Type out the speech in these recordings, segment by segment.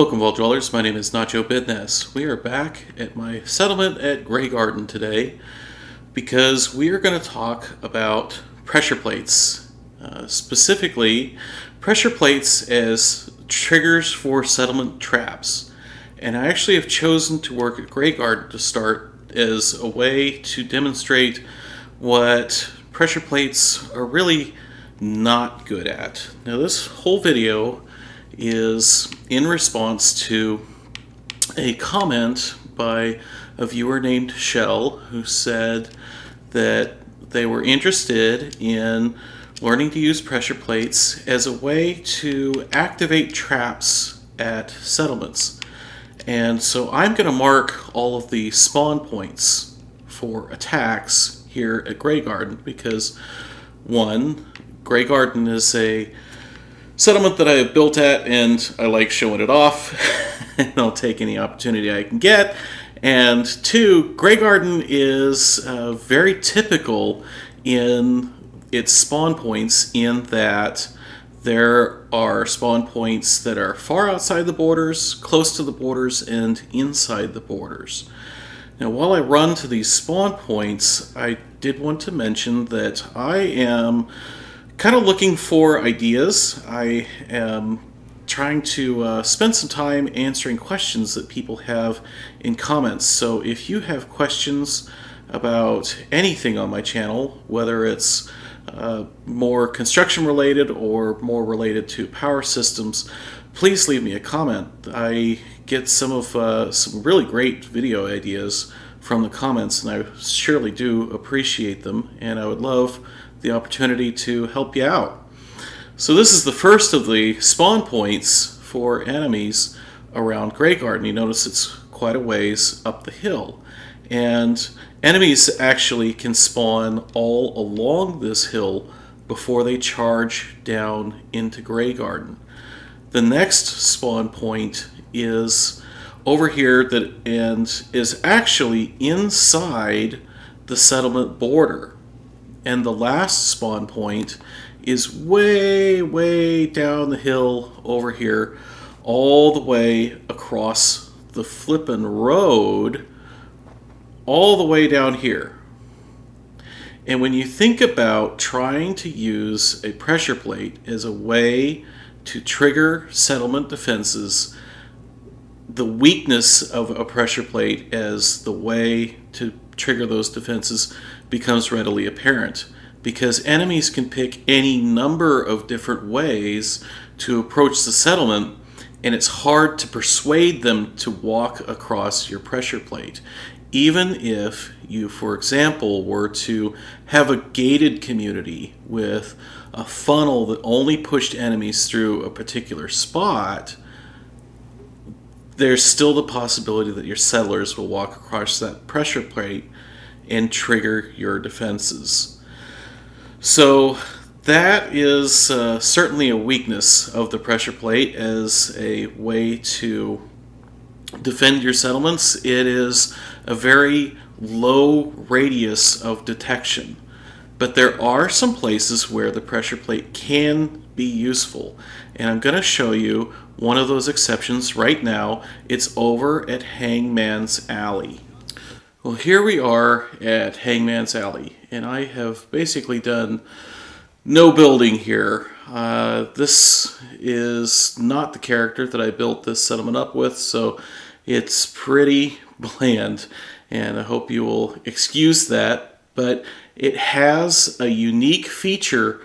Welcome, Vault Dwellers. My name is Nacho Bidness. We are back at my settlement at Grey Garden today because we are going to talk about pressure plates. Specifically, pressure plates as triggers for settlement traps. And I actually have chosen to work at Grey Garden to start as a way to demonstrate what pressure plates are really not good at. Now, this whole video is in response to a comment by a viewer named Kjell who said that they were interested in learning to use pressure plates as a way to activate traps at settlements. And so I'm going to mark all of the spawn points for attacks here at Grey Garden because, one, Grey Garden is a settlement that I have built at, and I like showing it off, and I'll take any opportunity I can get. And two, Grey Garden is very typical in its spawn points in that there are spawn points that are far outside the borders, close to the borders, and inside the borders. Now, while I run to these spawn points, I did want to mention that I am kind of looking for ideas. I am trying to spend some time answering questions that people have in comments. So if you have questions about anything on my channel, whether it's more construction related or more related to power systems, please leave me a comment. I get some really great video ideas from the comments, and I surely do appreciate them, and I would love the opportunity to help you out. So this is the first of the spawn points for enemies around Grey Garden. You notice it's quite a ways up the hill, and enemies actually can spawn all along this hill before they charge down into Grey Garden. The next spawn point is over here and is actually inside the settlement border. And the last spawn point is way down the hill over here, all the way across the flippin' road, all the way down here. And when you think about trying to use a pressure plate as a way to trigger settlement defenses, the weakness of a pressure plate as the way to trigger those defenses becomes readily apparent, because enemies can pick any number of different ways to approach the settlement, and it's hard to persuade them to walk across your pressure plate. Even if you, for example, were to have a gated community with a funnel that only pushed enemies through a particular spot, there's still the possibility that your settlers will walk across that pressure plate and trigger your defenses. So that is certainly a weakness of the pressure plate as a way to defend your settlements. It is a very low radius of detection, but there are some places where the pressure plate can be useful, and I'm going to show you one of those exceptions right now. It's over at Hangman's Alley. Well, here we are at Hangman's Alley, and I have basically done no building here. This is not the character that I built this settlement up with, so it's pretty bland, and I hope you will excuse that, but it has a unique feature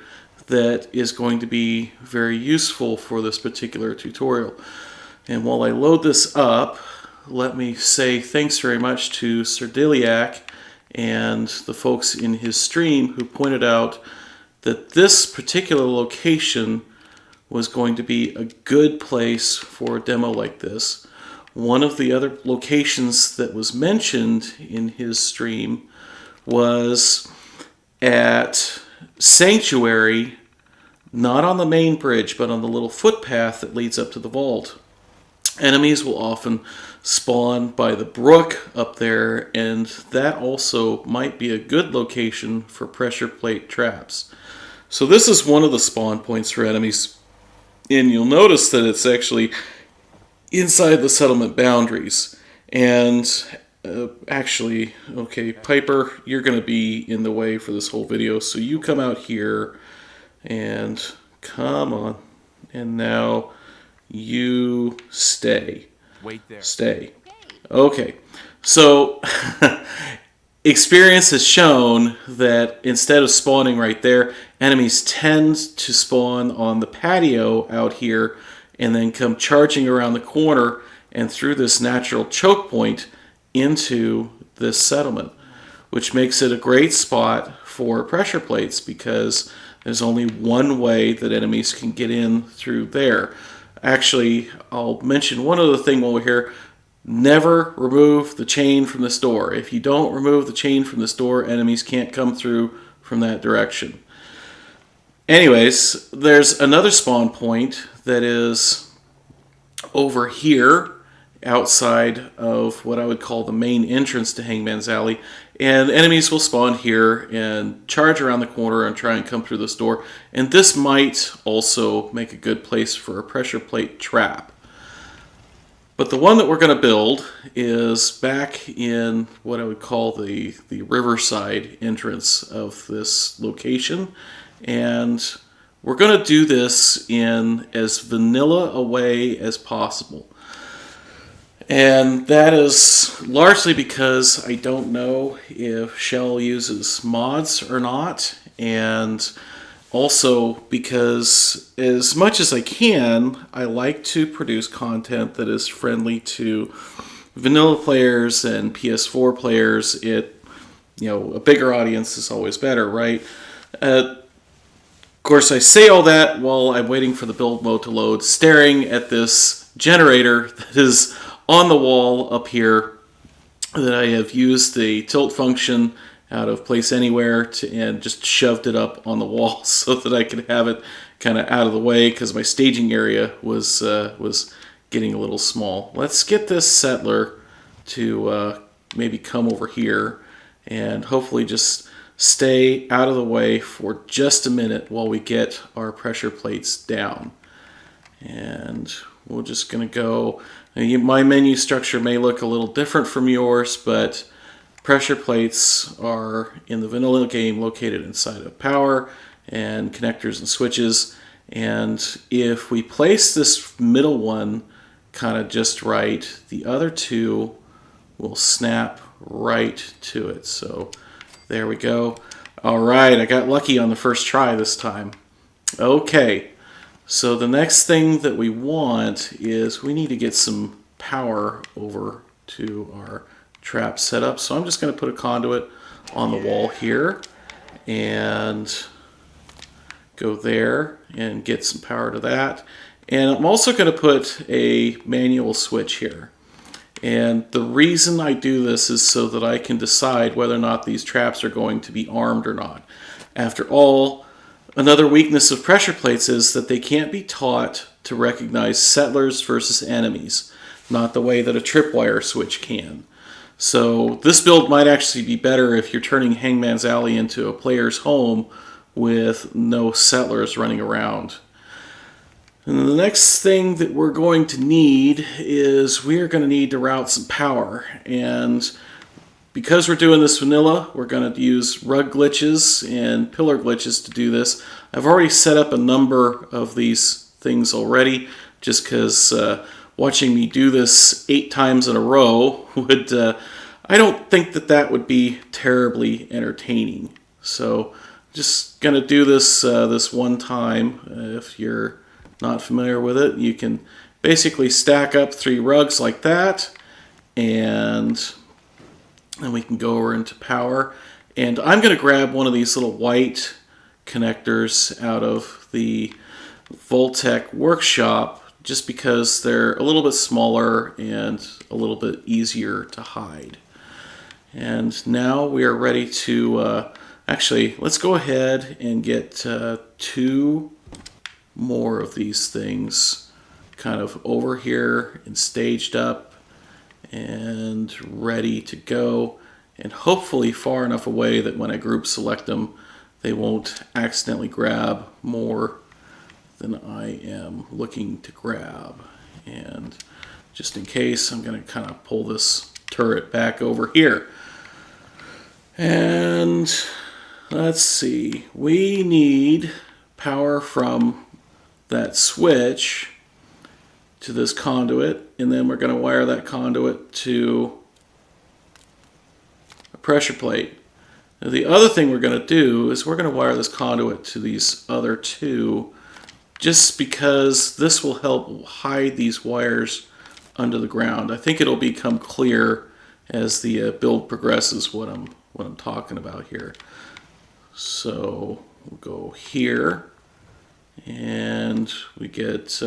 that is going to be very useful for this particular tutorial. And while I load this up, let me say thanks very much to Serdiliac and the folks in his stream who pointed out that this particular location was going to be a good place for a demo like this. One of the other locations that was mentioned in his stream was at Sanctuary, not on the main bridge, but on the little footpath that leads up to the vault. Enemies will often spawn by the brook up there, and that also might be a good location for pressure plate traps. So this is one of the spawn points for enemies, and you'll notice that it's actually inside the settlement boundaries. And actually, okay, Piper, you're going to be in the way for this whole video, so you come out here and come on. And now you stay. Wait there. Stay. Okay. So experience has shown that instead of spawning right there, enemies tend to spawn on the patio out here and then come charging around the corner and through this natural choke point into this settlement, which makes it a great spot for pressure plates because there's only one way that enemies can get in through there. Actually, I'll mention one other thing while we're here. Never remove the chain from this door. If you don't remove the chain from this door, enemies can't come through from that direction. Anyways, there's another spawn point that is over here outside of what I would call the main entrance to Hangman's Alley, and enemies will spawn here and charge around the corner and try and come through this door, and this might also make a good place for a pressure plate trap. But the one that we're going to build is back in what I would call the riverside entrance of this location. And we're going to do this in as vanilla a way as possible. And that is largely because I don't know if Kjell uses mods or not. And also because as much as I can, I like to produce content that is friendly to vanilla players and PS4 players. A bigger audience is always better, right? Of course, I say all that while I'm waiting for the build mode to load, staring at this generator that is on the wall up here that I have used the tilt function out of place anywhere and just shoved it up on the wall so that I could have it kind of out of the way because my staging area was getting a little small. Let's get this settler to maybe come over here and hopefully just stay out of the way for just a minute while we get our pressure plates down. And we're just going to go. My menu structure may look a little different from yours, but pressure plates are in the vanilla game located inside of power and connectors and switches. And if we place this middle one kind of just right, the other two will snap right to it. So there we go. All right, I got lucky on the first try this time. Okay, so the next thing that we want is we need to get some power over to our trap setup. So I'm just going to put a conduit on the wall here and go there and get some power to that. And I'm also going to put a manual switch here. And the reason I do this is so that I can decide whether or not these traps are going to be armed or not. After all, another weakness of pressure plates is that they can't be taught to recognize settlers versus enemies, not the way that a tripwire switch can. So this build might actually be better if you're turning Hangman's Alley into a player's home with no settlers running around. And the next thing that we're going to need is we're going to need to route some power. And because we're doing this vanilla, we're going to use rug glitches and pillar glitches to do this. I've already set up a number of these things already, just because watching me do this 8 times in a row would, I don't think that would be terribly entertaining. So just going to do this this one time. If you're not familiar with it, you can basically stack up 3 rugs like that, and then we can go over into power. And I'm going to grab one of these little white connectors out of the Voltec workshop just because they're a little bit smaller and a little bit easier to hide. And now we are ready to actually, let's go ahead and get 2 more of these things kind of over here and staged up and ready to go, and hopefully far enough away that when I group select them they won't accidentally grab more than I am looking to grab. And just in case, I'm going to kind of pull this turret back over here. And let's see, we need power from that switch to this conduit, and then we're going to wire that conduit to a pressure plate. Now, the other thing we're going to do is we're going to wire this conduit to these other two, just because this will help hide these wires under the ground. I think it'll become clear as the build progresses what I'm talking about here. So we'll go here, and we get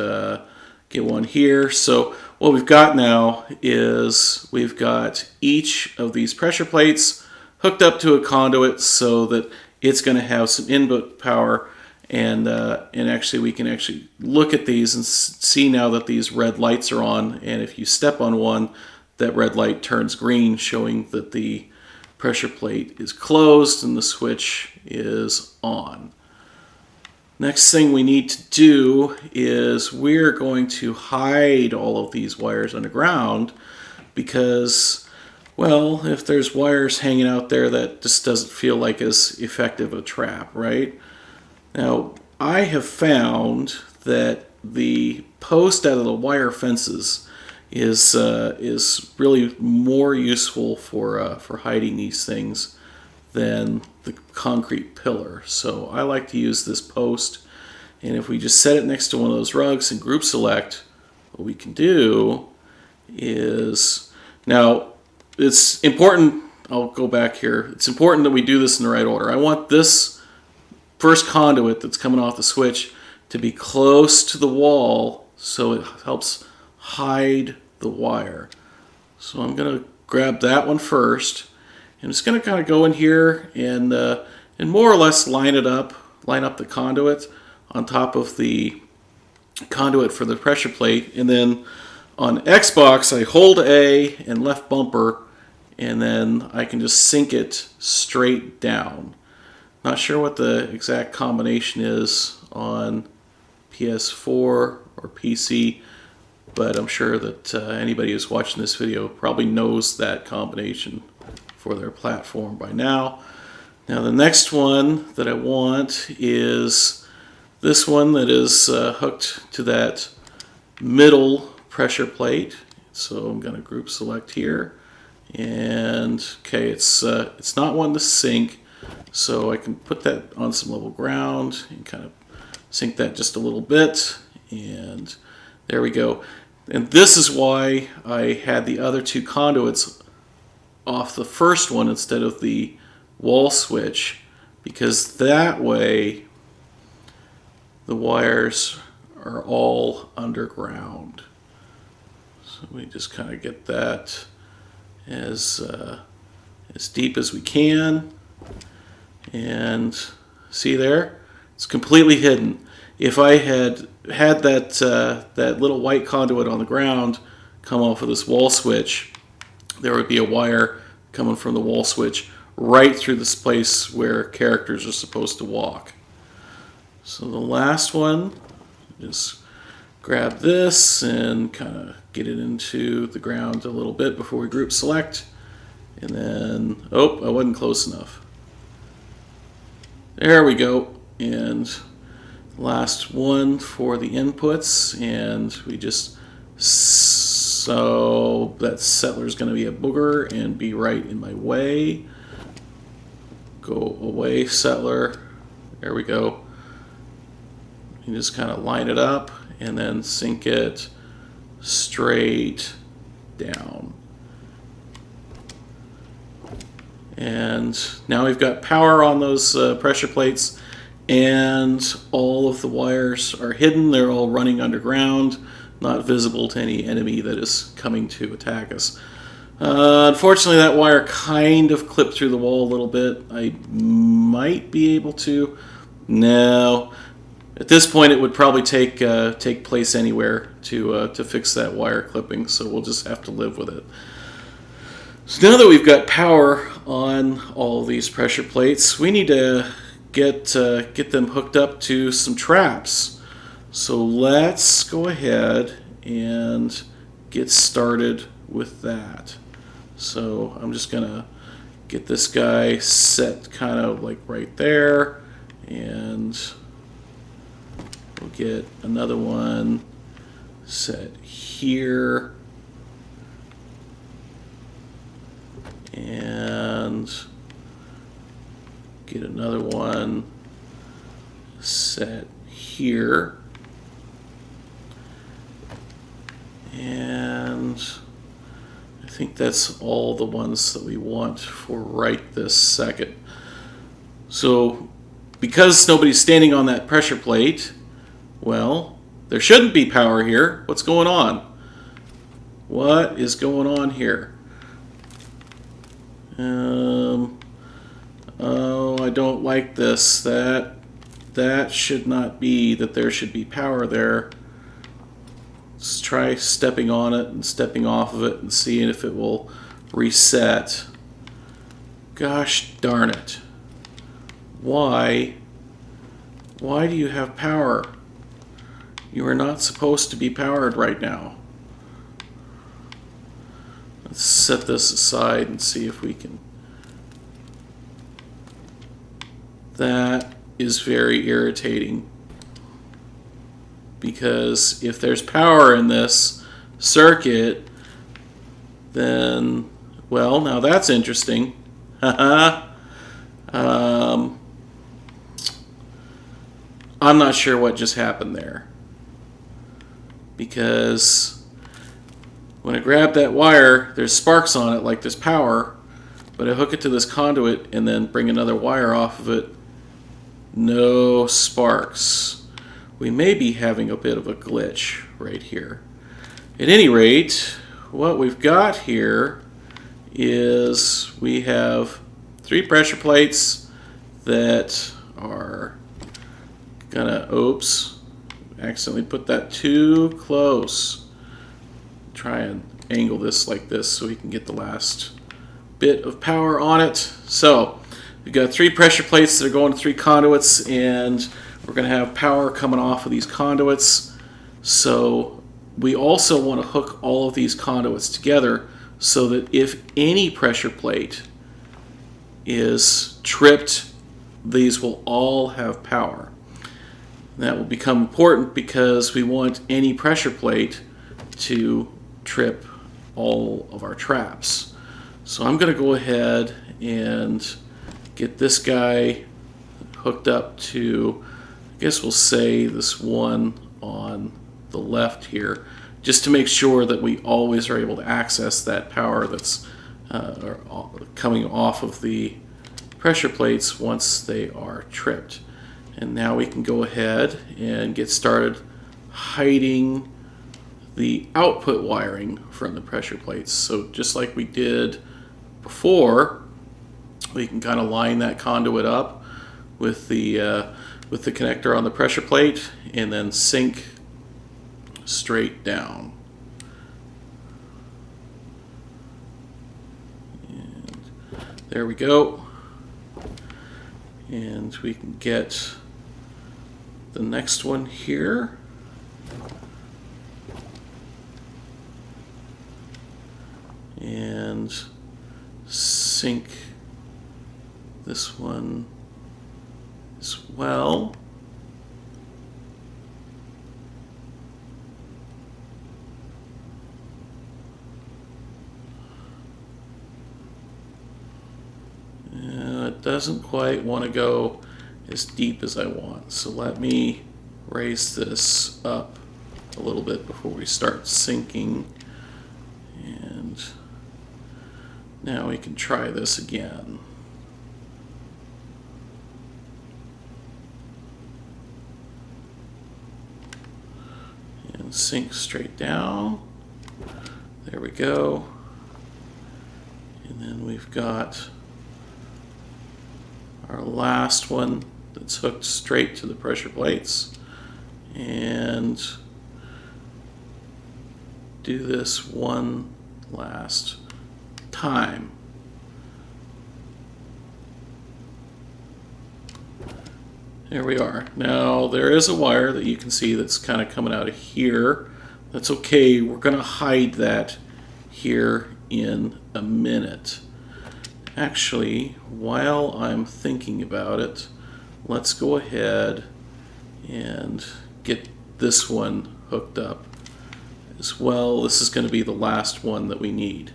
one here. So what we've got now is we've got each of these pressure plates hooked up to a conduit so that it's going to have some input power, and actually we can actually look at these and see now that these red lights are on, and if you step on one, that red light turns green, showing that the pressure plate is closed and the switch is on. Next thing we need to do is we're going to hide all of these wires underground, because, well, if there's wires hanging out there, that just doesn't feel like as effective a trap, right? Now, I have found that the post out of the wire fences is really more useful for hiding these things than the concrete pillar. So I like to use this post, and if we just set it next to one of those rugs and group select, what we can do is, now it's important, I'll go back here, it's important that we do this in the right order. I want this first conduit that's coming off the switch to be close to the wall so it helps hide the wire. So I'm going to grab that one first. I'm just going to kind of go in here and more or less line up the conduit on top of the conduit for the pressure plate. And then on Xbox, I hold A and left bumper, and then I can just sink it straight down. Not sure what the exact combination is on PS4 or PC, but I'm sure that anybody who's watching this video probably knows that combination for their platform by now. Now the next one that I want is this one that is hooked to that middle pressure plate. So I'm going to group select here, and okay, it's not one to sink, so I can put that on some level ground and kind of sink that just a little bit, and there we go. And this is why I had the other two conduits off the first one instead of the wall switch, because that way the wires are all underground. So we just kind of get that as deep as we can, and see there, it's completely hidden. If I had that little white conduit on the ground come off of this wall switch, there would be a wire coming from the wall switch right through this place where characters are supposed to walk. So the last one, just grab this and kind of get it into the ground a little bit before we group select, and then, oh, I wasn't close enough. There we go. And last one for the inputs, and we just, so that settler is going to be a booger and be right in my way. Go away, settler. There we go. You just kind of line it up and then sink it straight down. And now we've got power on those pressure plates, and all of the wires are hidden. They're all running underground, not visible to any enemy that is coming to attack us. Unfortunately, that wire kind of clipped through the wall a little bit. I might be able to. No. At this point, it would probably take place anywhere to fix that wire clipping, so we'll just have to live with it. So now that we've got power on all of these pressure plates, we need to get them hooked up to some traps. So let's go ahead and get started with that. So I'm just gonna get this guy set kind of like right there, and we'll get another one set here, and get another one set here, and I think that's all the ones that we want for right this second. So because nobody's standing on that pressure plate, well, there shouldn't be power here. What's going on? What is going on here? Oh, I don't like this. That should not be, that there should be power there. Let's try stepping on it and stepping off of it and seeing if it will reset. Gosh darn it. Why do you have power? You are not supposed to be powered right now. Let's set this aside and see if we can. That is very irritating, because if there's power in this circuit, then, well, now that's interesting. I'm not sure what just happened there, because when I grab that wire, there's sparks on it like there's power, but I hook it to this conduit and then bring another wire off of it, no sparks. We may be having a bit of a glitch right here. At any rate, what we've got here is we have 3 pressure plates that are gonna, oops, accidentally put that too close. Try and angle this like this so we can get the last bit of power on it. So we've got 3 pressure plates that are going to 3 conduits, and we're going to have power coming off of these conduits. So we also want to hook all of these conduits together so that if any pressure plate is tripped, these will all have power. That will become important because we want any pressure plate to trip all of our traps. So I'm going to go ahead and get this guy hooked up to, I guess we'll say this one on the left here, just to make sure that we always are able to access that power that's coming off of the pressure plates once they are tripped. And now we can go ahead and get started hiding the output wiring from the pressure plates. So just like we did before, we can kind of line that conduit up with the connector on the pressure plate and then sink straight down. And there we go. And we can get the next one here. And sink this one as well. It doesn't quite want to go as deep as I want, so let me raise this up a little bit before we start sinking. And now we can try this again. And sink straight down. There we go. And then we've got our last one that's hooked straight to the pressure plates. And do this one last time. There we are. Now there is a wire that you can see that's kind of coming out of here, That's okay. We're going to hide that here in a minute. Actually, while I'm thinking about it, let's go ahead and get this one hooked up as well. This is going to be the last one that we need.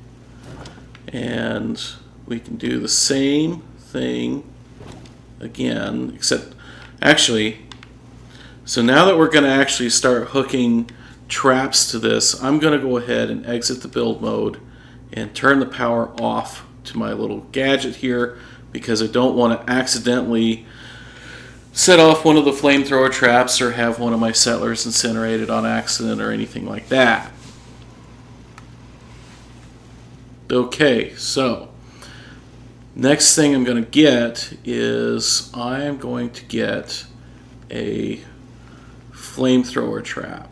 And we can do the same thing again, except actually, so now that we're going to actually start hooking traps to this, I'm going to go ahead and exit the build mode and turn the power off to my little gadget here, because I don't want to accidentally set off one of the flamethrower traps or have one of my settlers incinerated on accident or anything like that. Okay, so next thing I'm going to get is I'm going to get a flamethrower trap.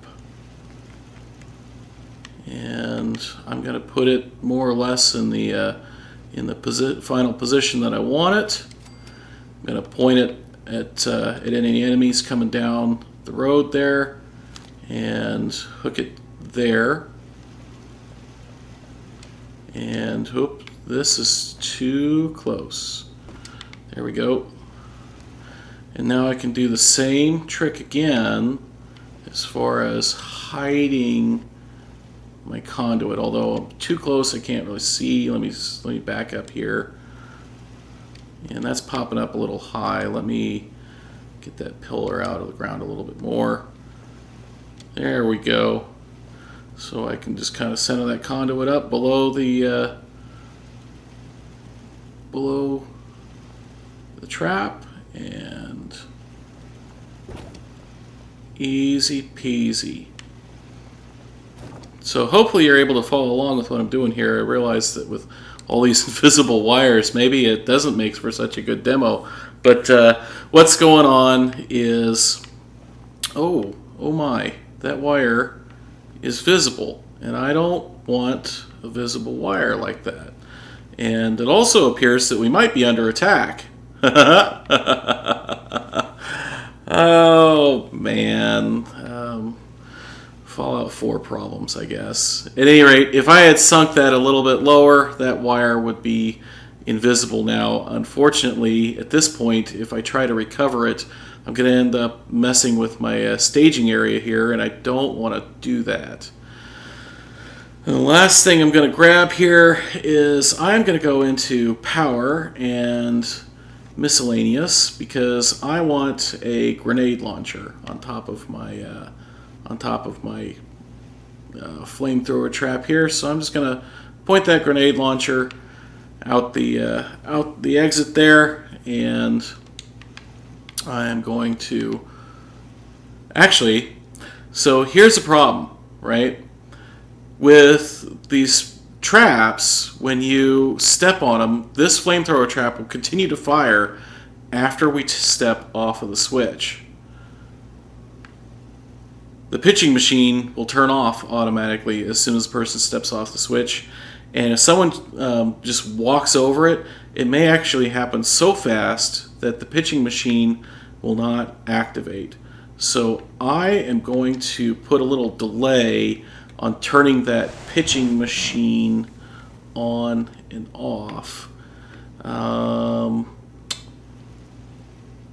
And I'm going to put it more or less in the final position that I want it. I'm going to point it at any enemies coming down the road there and hook it there. And whoop, this is too close. There we go. And now I can do the same trick again as far as hiding my conduit, although I'm too close I can't really see. Let me back up here. And that's popping up a little high. Let me get that pillar out of the ground a little bit more. There we go. So I can just kind of center that conduit up below the trap, and easy peasy. So hopefully you're able to follow along with what I'm doing here. I realize that with all these invisible wires, maybe it doesn't make for such a good demo. But what's going on is, oh my, that wire is visible, and I don't want a visible wire like that. And it also appears that we might be under attack. Oh man, Fallout 4 problems, I guess. At any rate, if I had sunk that a little bit lower, that wire would be invisible now. Unfortunately, at this point, if I try to recover it, I'm going to end up messing with my staging area here, and I don't want to do that. And the last thing I'm going to grab here is I'm going to go into power and miscellaneous, because I want a grenade launcher on top of my flamethrower trap here. So I'm just going to point that grenade launcher out the exit there, and I'm going to actually, so here's the problem, right? With these traps, when you step on them, this flamethrower trap will continue to fire after we step off of the switch. The pitching machine will turn off automatically as soon as the person steps off the switch. And if someone just walks over it, it may actually happen so fast that the pitching machine will not activate. So I am going to put a little delay on turning that pitching machine on and off.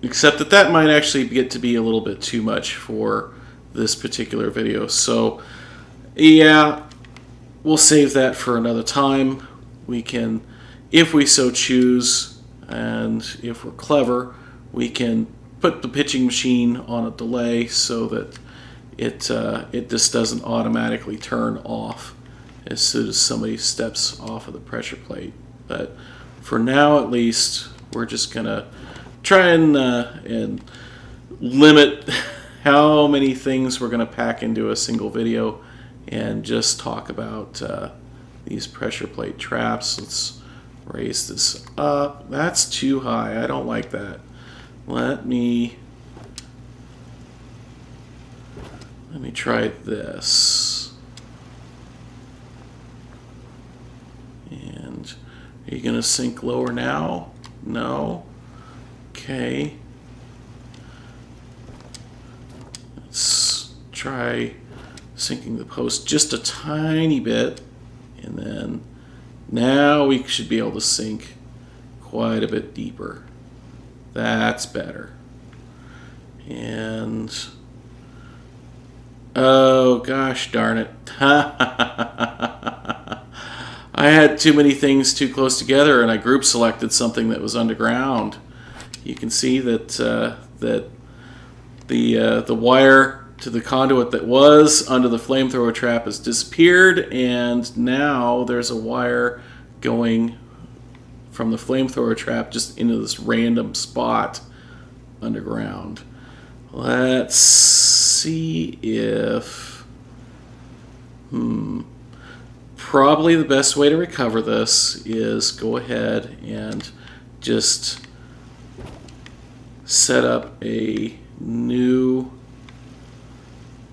Except that might actually get to be a little bit too much for this particular video. So yeah, we'll save that for another time. We can, if we so choose, and if we're clever, we can put the pitching machine on a delay so that it just doesn't automatically turn off as soon as somebody steps off of the pressure plate. But for now, at least, we're just gonna try and limit how many things we're gonna pack into a single video, and just talk about these pressure plate traps. Let's raise this up. That's too high. I don't like that. Let me try this. And are you gonna sink lower now? No. Okay. Let's try Sinking the post just a tiny bit, and then now we should be able to sink quite a bit deeper. That's better. And oh gosh darn it. I had too many things too close together, and I group selected something that was underground. You can see that the wire to the conduit that was under the flamethrower trap has disappeared, and now there's a wire going from the flamethrower trap just into this random spot underground. Let's see if... Probably the best way to recover this is go ahead and just set up a new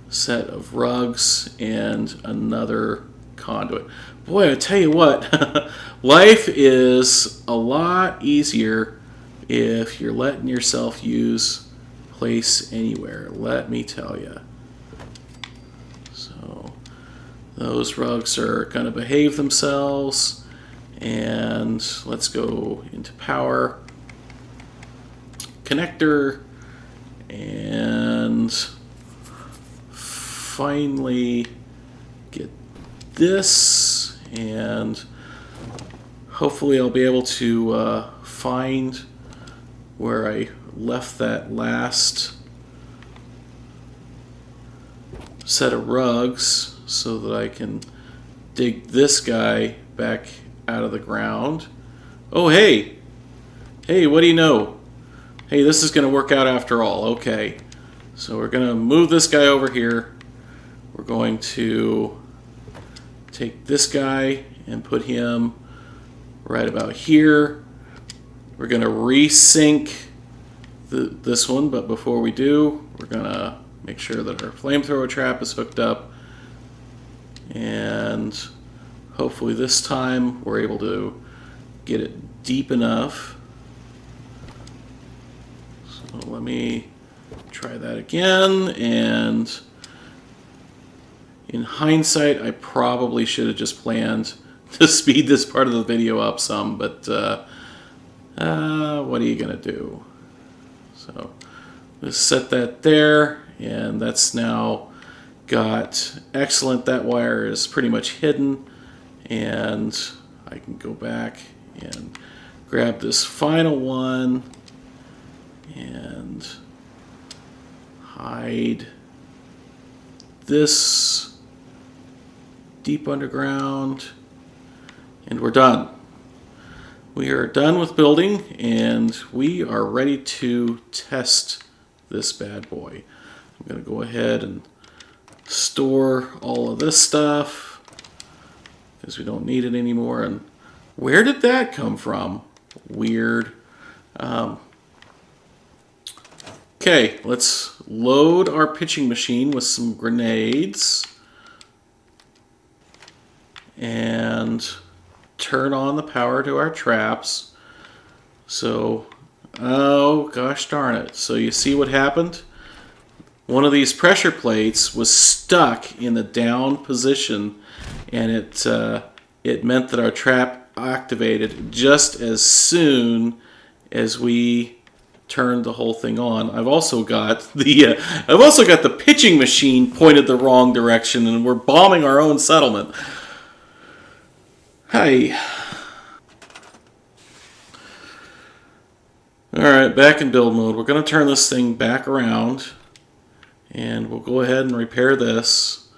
set of rugs and another conduit. Boy, I tell you what, life is a lot easier if you're letting yourself use place anywhere, let me tell you. So those rugs are going to behave themselves, and let's go into power, connector, and finally get this, and hopefully I'll be able to find where I left that last set of rugs so that I can dig this guy back out of the ground. Oh, hey, what do you know? Hey, this is going to work out after all. Okay, so we're going to move this guy over here. We're going to take this guy and put him right about here. We're going to resync this one, but before we do, we're going to make sure that our flamethrower trap is hooked up, and hopefully this time we're able to get it deep enough. So let me try that again, and in hindsight, I probably should have just planned to speed this part of the video up some, but what are you going to do? So let's set that there, and that's now got excellent. That wire is pretty much hidden, and I can go back and grab this final one and hide this deep underground, and we're done. We are done with building, and we are ready to test this bad boy. I'm going to go ahead and store all of this stuff because we don't need it anymore. And where did that come from? Weird. Okay, let's load our pitching machine with some grenades and turn on the power to our traps. So, oh gosh darn it. So you see what happened? One of these pressure plates was stuck in the down position, and it meant that our trap activated just as soon as we turned the whole thing on. I've also got the pitching machine pointed the wrong direction, and we're bombing our own settlement. Hi. Alright, back in build mode. We're going to turn this thing back around, and we'll go ahead and repair this.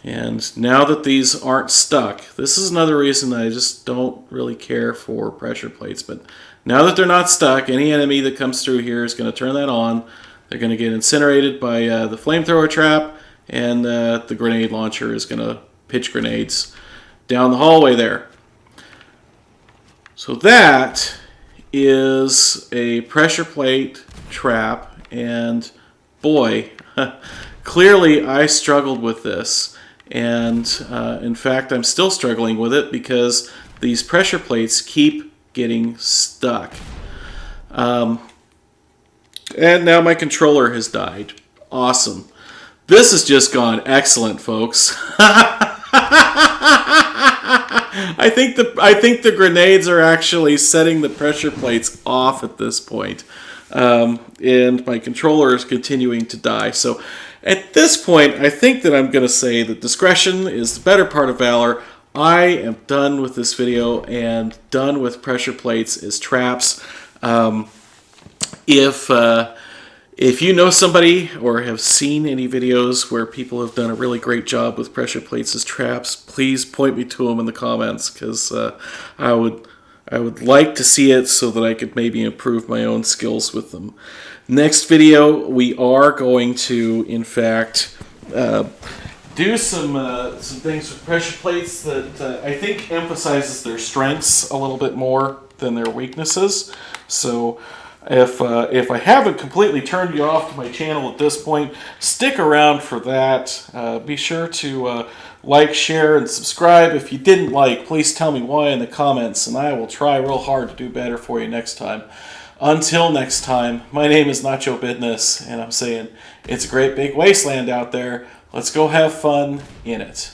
And now that these aren't stuck, this is another reason that I just don't really care for pressure plates, but now that they're not stuck, any enemy that comes through here is going to turn that on. They're going to get incinerated by the flamethrower trap, and the grenade launcher is going to pitch grenades down the hallway there. So that is a pressure plate trap, and boy, clearly I struggled with this, and in fact I'm still struggling with it because these pressure plates keep getting stuck. And now my controller has died. Awesome. This has just gone excellent, folks. I think the grenades are actually setting the pressure plates off at this point. And my controller is continuing to die. So at this point, I think that I'm going to say that discretion is the better part of valor. I am done with this video and done with pressure plates as traps. If you know somebody or have seen any videos where people have done a really great job with pressure plates as traps, please point me to them in the comments, because I would like to see it so that I could maybe improve my own skills with them. Next video, we are going to, in fact, do some things with pressure plates that I think emphasizes their strengths a little bit more than their weaknesses. So if I haven't completely turned you off to my channel at this point, stick around for that. Be sure to like, share, and subscribe. If you didn't like, please tell me why in the comments, and I will try real hard to do better for you next time. Until next time, my name is Nacho Bidness, and I'm saying it's a great big wasteland out there. Let's go have fun in it.